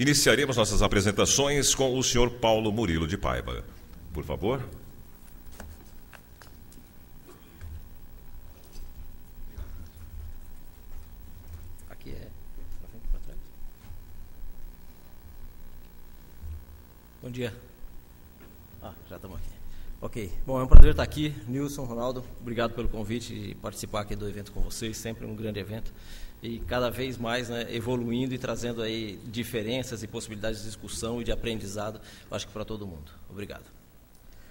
Iniciaremos nossas apresentações com o senhor Paulo Murilo de Paiva. Por favor. Aqui é para frente e para trás. Bom dia. Já estamos aqui. Ok. Bom, é um prazer estar aqui. Nilson, Ronaldo, obrigado pelo convite e participar aqui do evento com vocês. Sempre um grande evento. E cada vez mais, né, evoluindo e trazendo aí diferenças e possibilidades de discussão e de aprendizado, eu acho que para todo mundo. Obrigado.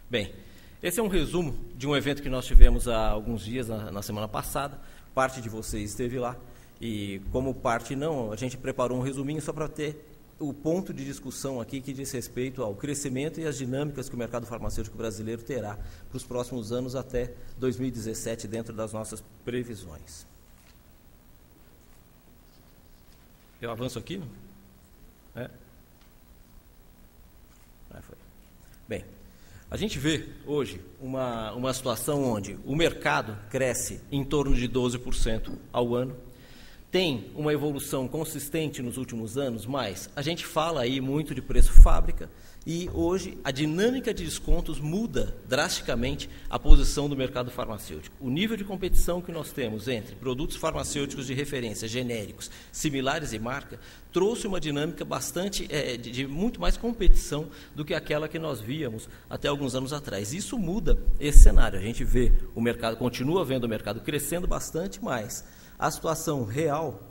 Bem, esse é um resumo de um evento que nós tivemos há alguns dias, na semana passada. Parte de vocês esteve lá e, como parte não, a gente preparou um resuminho só para ter o ponto de discussão aqui que diz respeito ao crescimento e às dinâmicas que o mercado farmacêutico brasileiro terá para os próximos anos até 2017, dentro das nossas previsões. Eu avanço aqui? Não? É? Foi. Bem, a gente vê hoje uma situação onde o mercado cresce em torno de 12% ao ano, tem uma evolução consistente nos últimos anos, mas a gente fala aí muito de preço fábrica e hoje a dinâmica de descontos muda drasticamente a posição do mercado farmacêutico. O nível de competição que nós temos entre produtos farmacêuticos de referência, genéricos, similares e marca, trouxe uma dinâmica bastante de muito mais competição do que aquela que nós víamos até alguns anos atrás. Isso muda esse cenário. A gente vê o mercado, continua vendo o mercado crescendo bastante, mas a situação real,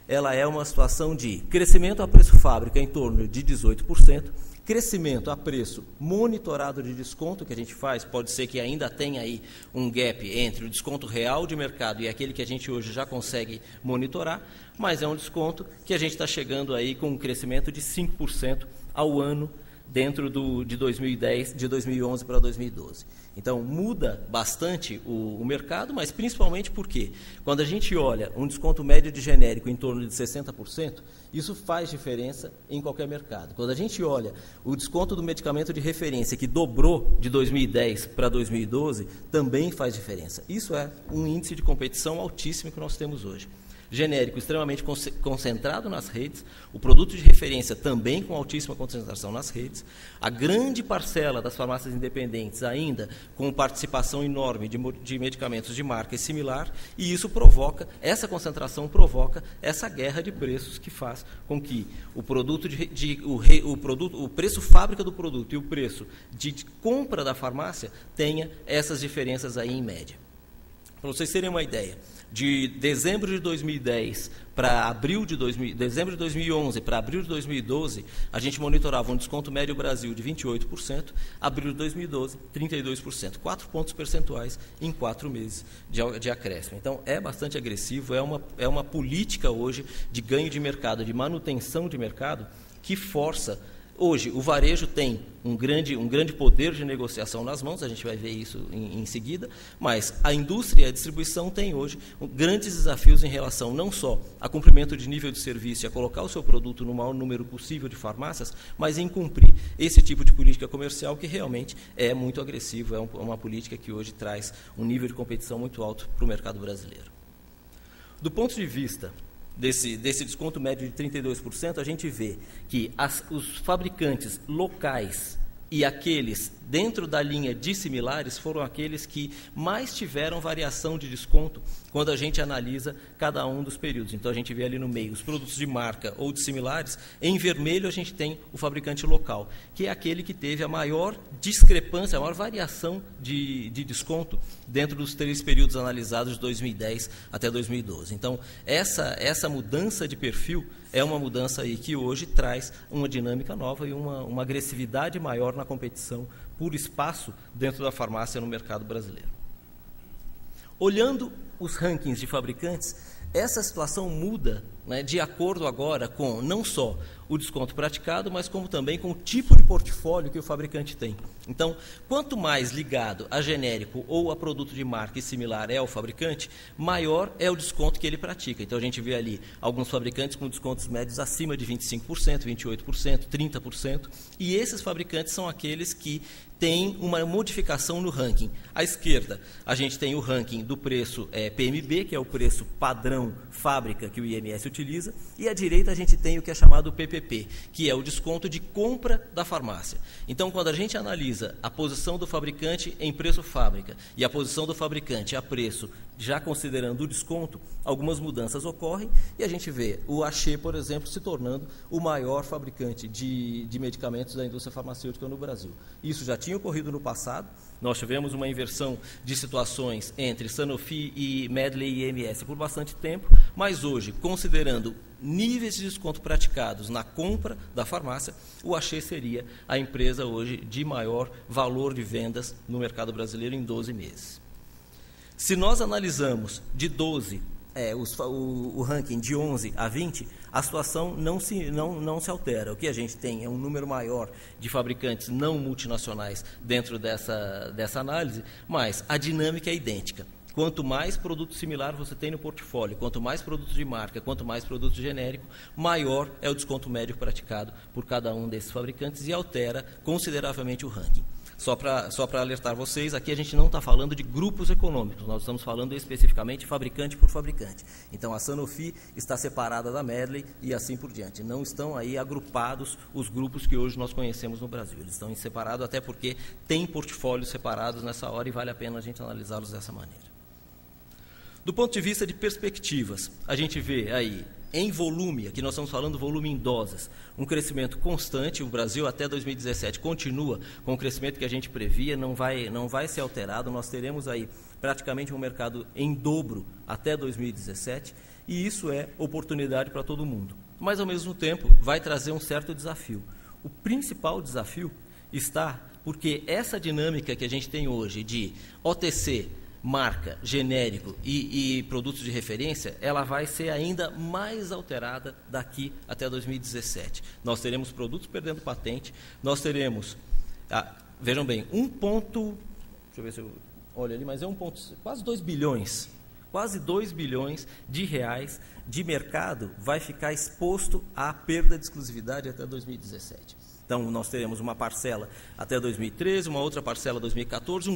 ela é uma situação de crescimento a preço fábrica em torno de 18%, crescimento a preço monitorado de desconto que a gente faz, pode ser que ainda tenha aí um gap entre o desconto real de mercado e aquele que a gente hoje já consegue monitorar, mas é um desconto que a gente está chegando aí com um crescimento de 5% ao ano dentro de 2011 para 2012. Então, muda bastante o mercado, mas principalmente porque, quando a gente olha um desconto médio de genérico em torno de 60%, isso faz diferença em qualquer mercado. Quando a gente olha o desconto do medicamento de referência, que dobrou de 2010 para 2012, também faz diferença. Isso é um índice de competição altíssimo que nós temos hoje. Genérico extremamente concentrado nas redes, o produto de referência também com altíssima concentração nas redes, a grande parcela das farmácias independentes ainda com participação enorme de medicamentos de marca e similar, e isso provoca, essa concentração provoca essa guerra de preços que faz com que o produto o preço fábrica do produto e o preço de compra da farmácia tenha essas diferenças aí em média. Para vocês terem uma ideia, de dezembro de 2010 para dezembro de 2011 para abril de 2012, a gente monitorava um desconto médio Brasil de 28%, abril de 2012, 32%, 4 pontos percentuais em 4 meses de acréscimo. Então, é bastante agressivo, é uma política hoje de ganho de mercado, de manutenção de mercado, que força. Hoje, o varejo tem um grande poder de negociação nas mãos, a gente vai ver isso em seguida, mas a indústria e a distribuição têm hoje grandes desafios em relação não só a cumprimento de nível de serviço e a colocar o seu produto no maior número possível de farmácias, mas em cumprir esse tipo de política comercial que realmente é muito agressivo, é uma política que hoje traz um nível de competição muito alto para o mercado brasileiro. Do ponto de vista desse desconto médio de 32%, a gente vê que os fabricantes locais e aqueles dentro da linha de similares foram aqueles que mais tiveram variação de desconto quando a gente analisa cada um dos períodos. Então, a gente vê ali no meio os produtos de marca ou de similares. Em vermelho, a gente tem o fabricante local, que é aquele que teve a maior discrepância, a maior variação de desconto dentro dos 3 períodos analisados de 2010 até 2012. Então, essa mudança de perfil é uma mudança aí que hoje traz uma dinâmica nova e uma agressividade maior na competição por espaço dentro da farmácia no mercado brasileiro. Olhando os rankings de fabricantes, essa situação muda, né, de acordo agora com não só o desconto praticado, mas como também com o tipo de portfólio que o fabricante tem. Então, quanto mais ligado a genérico ou a produto de marca e similar é o fabricante, maior é o desconto que ele pratica. Então, a gente vê ali alguns fabricantes com descontos médios acima de 25%, 28%, 30%, e esses fabricantes são aqueles que têm uma modificação no ranking. À esquerda, a gente tem o ranking do preço PMB, que é o preço padrão fábrica que o IMS utiliza, e à direita a gente tem o que é chamado PPV, DPP, que é o desconto de compra da farmácia. Então, quando a gente analisa a posição do fabricante em preço fábrica e a posição do fabricante a preço, já considerando o desconto, algumas mudanças ocorrem e a gente vê o Axê, por exemplo, se tornando o maior fabricante de medicamentos da indústria farmacêutica no Brasil. Isso já tinha ocorrido no passado, nós tivemos uma inversão de situações entre Sanofi e Medley e EMS por bastante tempo, mas hoje, considerando níveis de desconto praticados na compra da farmácia, o Axê seria a empresa hoje de maior valor de vendas no mercado brasileiro em 12 meses. Se nós analisamos de 12, o ranking de 11 a 20, a situação não se altera. O que a gente tem é um número maior de fabricantes não multinacionais dentro dessa análise, mas a dinâmica é idêntica. Quanto mais produto similar você tem no portfólio, quanto mais produto de marca, quanto mais produto genérico, maior é o desconto médio praticado por cada um desses fabricantes e altera consideravelmente o ranking. Só para alertar vocês, aqui a gente não está falando de grupos econômicos, nós estamos falando especificamente fabricante por fabricante. Então, a Sanofi está separada da Medley e assim por diante. Não estão aí agrupados os grupos que hoje nós conhecemos no Brasil. Eles estão separados até porque tem portfólios separados nessa hora e vale a pena a gente analisá-los dessa maneira. Do ponto de vista de perspectivas, a gente vê aí, em volume, aqui nós estamos falando volume em doses, um crescimento constante. O Brasil até 2017 continua com o crescimento que a gente previa, não vai ser alterado. Nós teremos aí praticamente um mercado em dobro até 2017 e isso é oportunidade para todo mundo. Mas, ao mesmo tempo, vai trazer um certo desafio. O principal desafio está porque essa dinâmica que a gente tem hoje de OTC, marca, genérico e produtos de referência, ela vai ser ainda mais alterada daqui até 2017. Nós teremos produtos perdendo patente, nós teremos, vejam bem, deixa eu ver se eu olho ali, mas quase 2 bilhões, quase 2 bilhões de reais de mercado vai ficar exposto à perda de exclusividade até 2017. Então, nós teremos uma parcela até 2013, uma outra parcela em 2014,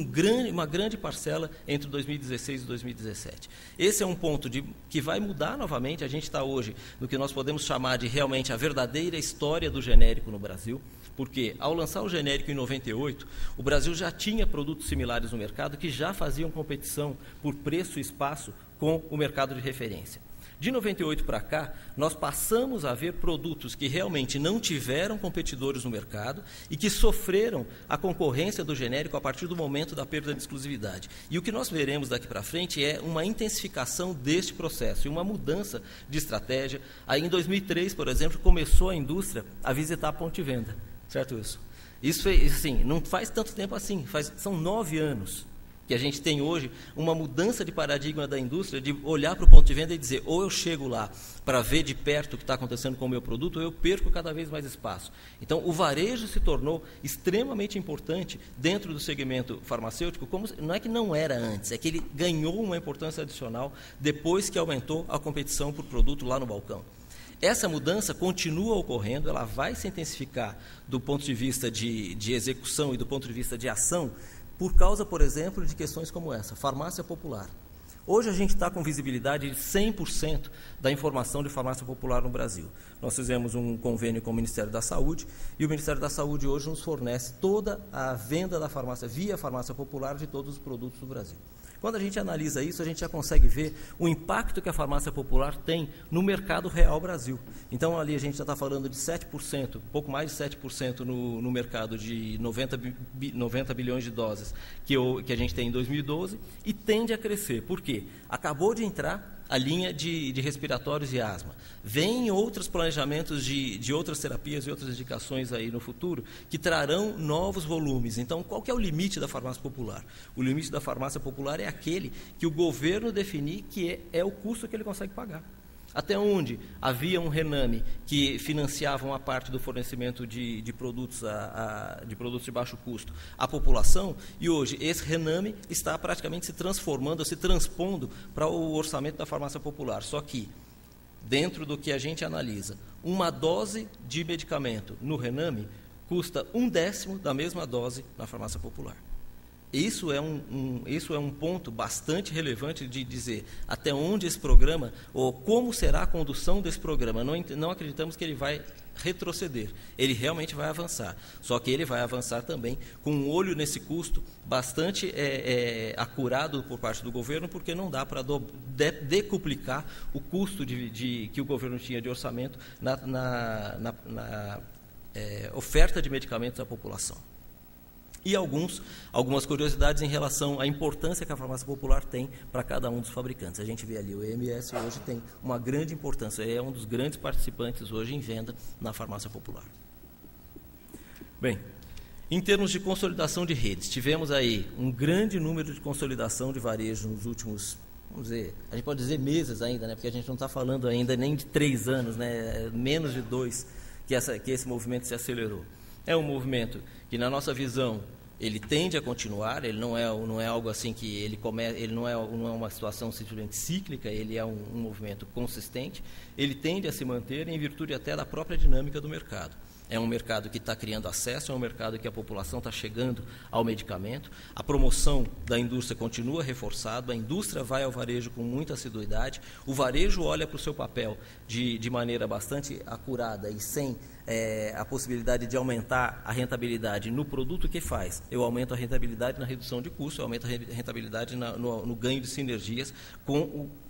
uma grande parcela entre 2016 e 2017. Esse é um ponto que vai mudar novamente. A gente está hoje no que nós podemos chamar de realmente a verdadeira história do genérico no Brasil, porque ao lançar o genérico em 98, o Brasil já tinha produtos similares no mercado que já faziam competição por preço e espaço com o mercado de referência. De 98 para cá, nós passamos a ver produtos que realmente não tiveram competidores no mercado e que sofreram a concorrência do genérico a partir do momento da perda de exclusividade. E o que nós veremos daqui para frente é uma intensificação deste processo e uma mudança de estratégia. Aí, em 2003, por exemplo, começou a indústria a visitar a ponte de venda, certo isso? Isso, assim, não faz tanto tempo assim, são 9 anos. Que a gente tem hoje uma mudança de paradigma da indústria, de olhar para o ponto de venda e dizer, ou eu chego lá para ver de perto o que está acontecendo com o meu produto, ou eu perco cada vez mais espaço. Então, o varejo se tornou extremamente importante dentro do segmento farmacêutico, não é que não era antes, é que ele ganhou uma importância adicional depois que aumentou a competição por produto lá no balcão. Essa mudança continua ocorrendo, ela vai se intensificar do ponto de vista de execução e do ponto de vista de ação, por causa, por exemplo, de questões como essa, farmácia popular. Hoje a gente está com visibilidade de 100% da informação de farmácia popular no Brasil. Nós fizemos um convênio com o Ministério da Saúde e o Ministério da Saúde hoje nos fornece toda a venda da farmácia, via farmácia popular, de todos os produtos do Brasil. Quando a gente analisa isso, a gente já consegue ver o impacto que a farmácia popular tem no mercado real Brasil. Então, ali a gente já está falando de 7%, pouco mais de 7% no mercado de 90 bilhões de doses que a gente tem em 2012 e tende a crescer. Por quê? Acabou de entrar a linha de respiratórios e asma. Vêm outros planejamentos de outras terapias e outras indicações aí no futuro que trarão novos volumes. Então, qual que é o limite da farmácia popular? O limite da farmácia popular é aquele que o governo definir que é o custo que ele consegue pagar. Até onde havia um Rename que financiava uma parte do fornecimento de produtos de baixo custo à população, e hoje esse Rename está praticamente se transformando, se transpondo para o orçamento da farmácia popular. Só que, dentro do que a gente analisa, uma dose de medicamento no Rename custa 1/10 da mesma dose na farmácia popular. Isso é um ponto bastante relevante de dizer até onde esse programa, ou como será a condução desse programa. Não acreditamos que ele vai retroceder, ele realmente vai avançar, só que ele vai avançar também com um olho nesse custo bastante acurado por parte do governo, porque não dá para decuplicar o custo que o governo tinha de orçamento na oferta de medicamentos à população. E algumas curiosidades em relação à importância que a farmácia popular tem para cada um dos fabricantes. A gente vê ali, o EMS hoje tem uma grande importância, é um dos grandes participantes hoje em venda na farmácia popular. Bem, em termos de consolidação de redes, tivemos aí um grande número de consolidação de varejo nos últimos, vamos dizer, a gente pode dizer meses ainda, né, porque a gente não está falando ainda nem de 3 anos, né, menos de 2 que esse movimento se acelerou. É um movimento que, na nossa visão, ele tende a continuar, ele não é algo assim que ele não é uma situação simplesmente cíclica, ele é um movimento consistente, ele tende a se manter em virtude até da própria dinâmica do mercado. É um mercado que está criando acesso, é um mercado que a população está chegando ao medicamento, a promoção da indústria continua reforçada, a indústria vai ao varejo com muita assiduidade, o varejo olha para o seu papel de maneira bastante acurada e sem a possibilidade de aumentar a rentabilidade no produto que faz. Eu aumento a rentabilidade na redução de custo, eu aumento a rentabilidade no ganho de sinergias,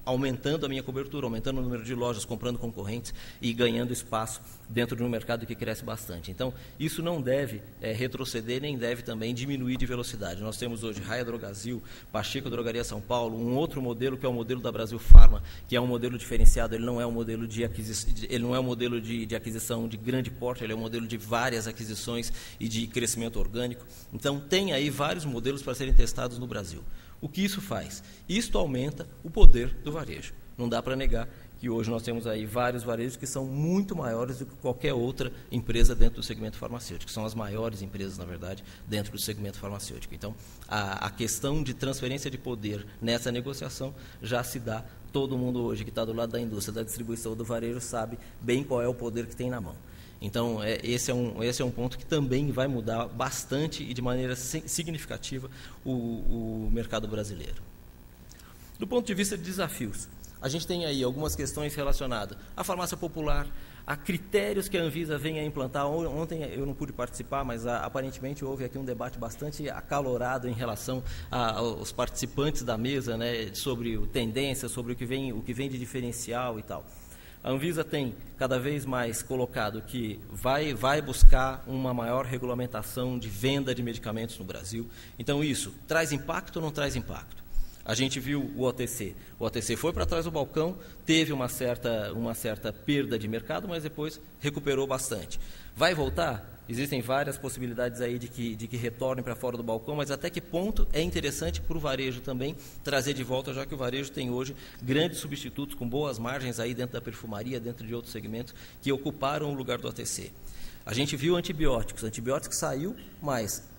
aumentando a minha cobertura, aumentando o número de lojas, comprando concorrentes e ganhando espaço dentro de um mercado que cresce bastante. Então, isso não deve retroceder, nem deve também diminuir de velocidade. Nós temos hoje Raia Drogasil, Pacheco Drogaria São Paulo, um outro modelo que é o modelo da Brasil Farma, que é um modelo diferenciado, ele não é um modelo de aquisição de grande porte, ele é um modelo de várias aquisições e de crescimento orgânico. Então, tem aí vários modelos para serem testados no Brasil. O que isso faz? Isto aumenta o poder do varejo. Não dá para negar que hoje nós temos aí vários varejos que são muito maiores do que qualquer outra empresa dentro do segmento farmacêutico, que são as maiores empresas, na verdade, dentro do segmento farmacêutico. Então, a questão de transferência de poder nessa negociação já se dá. Todo mundo hoje que está do lado da indústria, da distribuição, do varejo, sabe bem qual é o poder que tem na mão. Então, esse é um ponto que também vai mudar bastante e de maneira significativa o mercado brasileiro. Do ponto de vista de desafios, a gente tem aí algumas questões relacionadas à farmácia popular, a critérios que a Anvisa vem a implantar. Ontem eu não pude participar, mas aparentemente houve aqui um debate bastante acalorado em relação aos participantes da mesa, né, sobre tendência, sobre o que vem de diferencial e tal. A Anvisa tem cada vez mais colocado que vai buscar uma maior regulamentação de venda de medicamentos no Brasil. Então, isso traz impacto ou não traz impacto? A gente viu o OTC. O OTC foi para trás do balcão, teve uma certa perda de mercado, mas depois recuperou bastante. Vai voltar? Existem várias possibilidades aí de que retornem para fora do balcão, mas até que ponto é interessante para o varejo também trazer de volta, já que o varejo tem hoje grandes substitutos com boas margens aí dentro da perfumaria, dentro de outros segmentos, que ocuparam o lugar do OTC. A gente viu antibióticos saiu, mas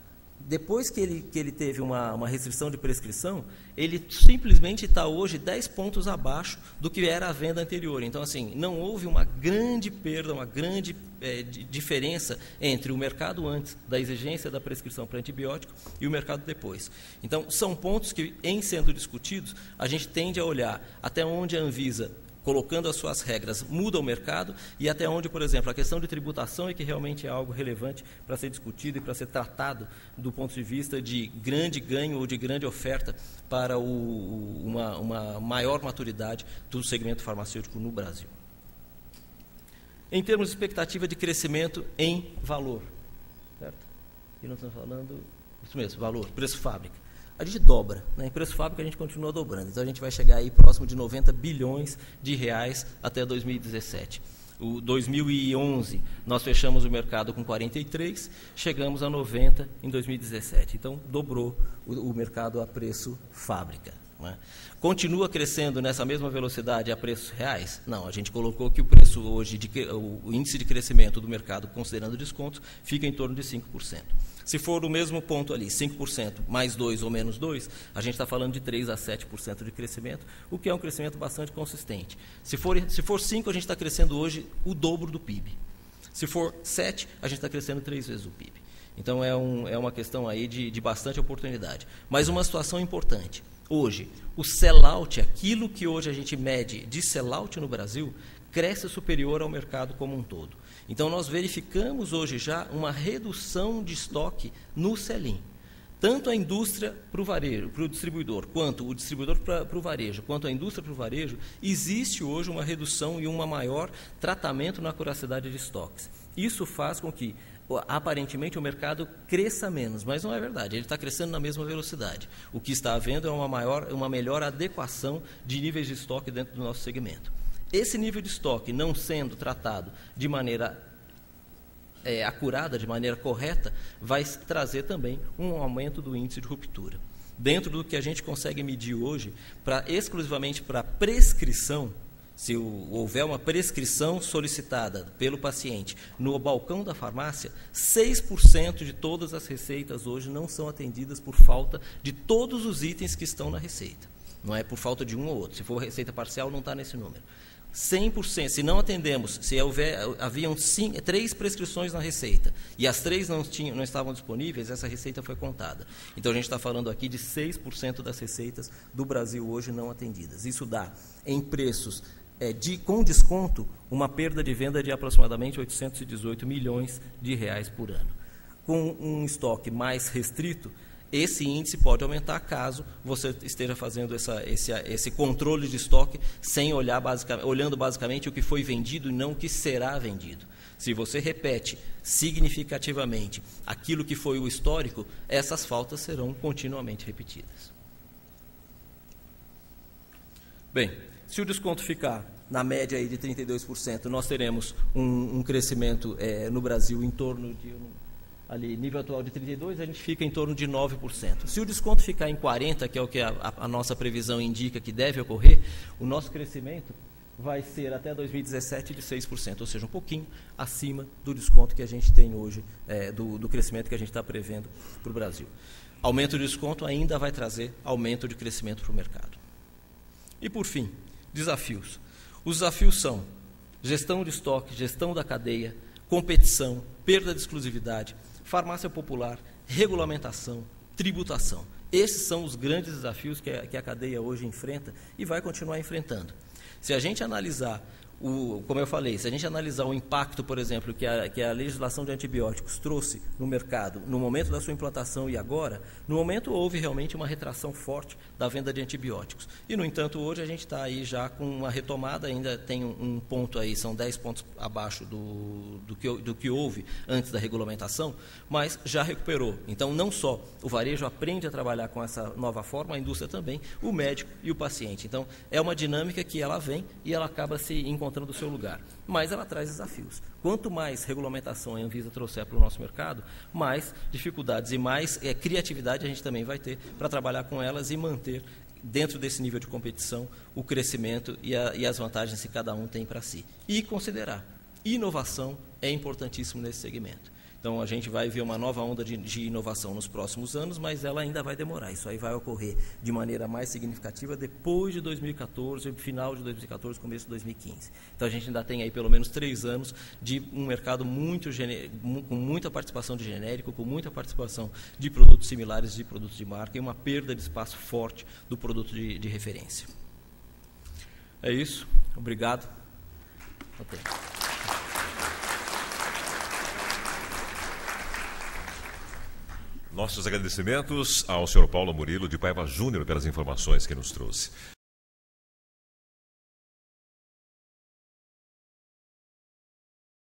depois que ele teve uma restrição de prescrição, ele simplesmente está hoje 10 pontos abaixo do que era a venda anterior. Então, assim, não houve uma grande perda, uma grande diferença entre o mercado antes da exigência da prescrição para antibiótico e o mercado depois. Então, são pontos que, em sendo discutidos, a gente tende a olhar até onde a Anvisa, colocando as suas regras, muda o mercado e até onde, por exemplo, a questão de tributação é que realmente é algo relevante para ser discutido e para ser tratado do ponto de vista de grande ganho ou de grande oferta para uma maior maturidade do segmento farmacêutico no Brasil. Em termos de expectativa de crescimento em valor, certo? E nós estamos falando, isso mesmo, valor, preço fábrica. A gente dobra, né? Em preço fábrica a gente continua dobrando, então a gente vai chegar aí próximo de 90 bilhões de reais até 2017. O 2011 nós fechamos o mercado com 43, chegamos a 90 em 2017, então dobrou o mercado a preço fábrica. Né? Continua crescendo nessa mesma velocidade a preços reais? Não, a gente colocou que o preço hoje, o índice de crescimento do mercado, considerando descontos, fica em torno de 5%. Se for o mesmo ponto ali, 5% mais 2 ou menos 2, a gente está falando de 3 a 7% de crescimento, o que é um crescimento bastante consistente. Se for 5, a gente está crescendo hoje o dobro do PIB. Se for 7, a gente está crescendo 3 vezes o PIB. Então é uma questão aí de bastante oportunidade. Mas uma situação importante. Hoje, o sell-out, aquilo que hoje a gente mede de sell-out no Brasil, cresce superior ao mercado como um todo. Então nós verificamos hoje já uma redução de estoque no sell-in. Tanto a indústria para o varejo, para o distribuidor, quanto o distribuidor para o varejo, quanto a indústria para o varejo, existe hoje uma redução e um maior tratamento na curacidade de estoques. Isso faz com que, aparentemente, o mercado cresça menos, mas não é verdade, ele está crescendo na mesma velocidade. O que está havendo é uma melhor adequação de níveis de estoque dentro do nosso segmento. Esse nível de estoque não sendo tratado de maneira acurada, de maneira correta, vai trazer também um aumento do índice de ruptura. Dentro do que a gente consegue medir hoje, exclusivamente para prescrição, se houver uma prescrição solicitada pelo paciente no balcão da farmácia, 6% de todas as receitas hoje não são atendidas por falta de todos os itens que estão na receita. Não é por falta de um ou outro. Se for receita parcial, não está nesse número. 100%, se não atendemos, haviam 3 prescrições na receita e as 3 não estavam disponíveis, essa receita foi contada. Então a gente está falando aqui de 6% das receitas do Brasil hoje não atendidas. Isso dá, em preços com desconto, uma perda de venda de aproximadamente 818 milhões de reais por ano. Com um estoque mais restrito, esse índice pode aumentar caso você esteja fazendo esse controle de estoque sem olhando basicamente o que foi vendido e não o que será vendido. Se você repete significativamente aquilo que foi o histórico, essas faltas serão continuamente repetidas. Bem, se o desconto ficar na média aí de 32%, nós teremos um crescimento no Brasil em torno de... ali, nível atual de 32%, a gente fica em torno de 9%. Se o desconto ficar em 40%, que é o que a nossa previsão indica que deve ocorrer, o nosso crescimento vai ser até 2017 de 6%, ou seja, um pouquinho acima do desconto que a gente tem hoje, do crescimento que a gente está prevendo para o Brasil. Aumento de desconto ainda vai trazer aumento de crescimento para o mercado. E, por fim, desafios. Os desafios são gestão de estoque, gestão da cadeia, competição, perda de exclusividade, farmácia popular, regulamentação, tributação. Esses são os grandes desafios que a cadeia hoje enfrenta e vai continuar enfrentando. Se a gente analisar, como eu falei, se a gente analisar o impacto, por exemplo, que a legislação de antibióticos trouxe no mercado no momento da sua implantação e agora, no momento houve realmente uma retração forte da venda de antibióticos. E, no entanto, hoje a gente está aí já com uma retomada, ainda tem um ponto aí, são 10 pontos abaixo do que houve antes da regulamentação, mas já recuperou. Então, não só o varejo aprende a trabalhar com essa nova forma, a indústria também, o médico e o paciente. Então, é uma dinâmica que ela vem e ela acaba se encontrando o seu lugar, mas ela traz desafios. Quanto mais regulamentação a Anvisa trouxer para o nosso mercado, mais dificuldades e mais criatividade a gente também vai ter para trabalhar com elas e manter, dentro desse nível de competição, o crescimento e as vantagens que cada um tem para si. E considerar, inovação é importantíssimo nesse segmento. Então, a gente vai ver uma nova onda de inovação nos próximos anos, mas ela ainda vai demorar. Isso aí vai ocorrer de maneira mais significativa depois de 2014, final de 2014, começo de 2015. Então, a gente ainda tem aí pelo menos 3 anos de um mercado com muita participação de genérico, com muita participação de produtos similares, de produtos de marca e uma perda de espaço forte do produto de referência. É isso. Obrigado. Okay. Nossos agradecimentos ao Sr. Paulo Murilo de Paiva Júnior pelas informações que nos trouxe.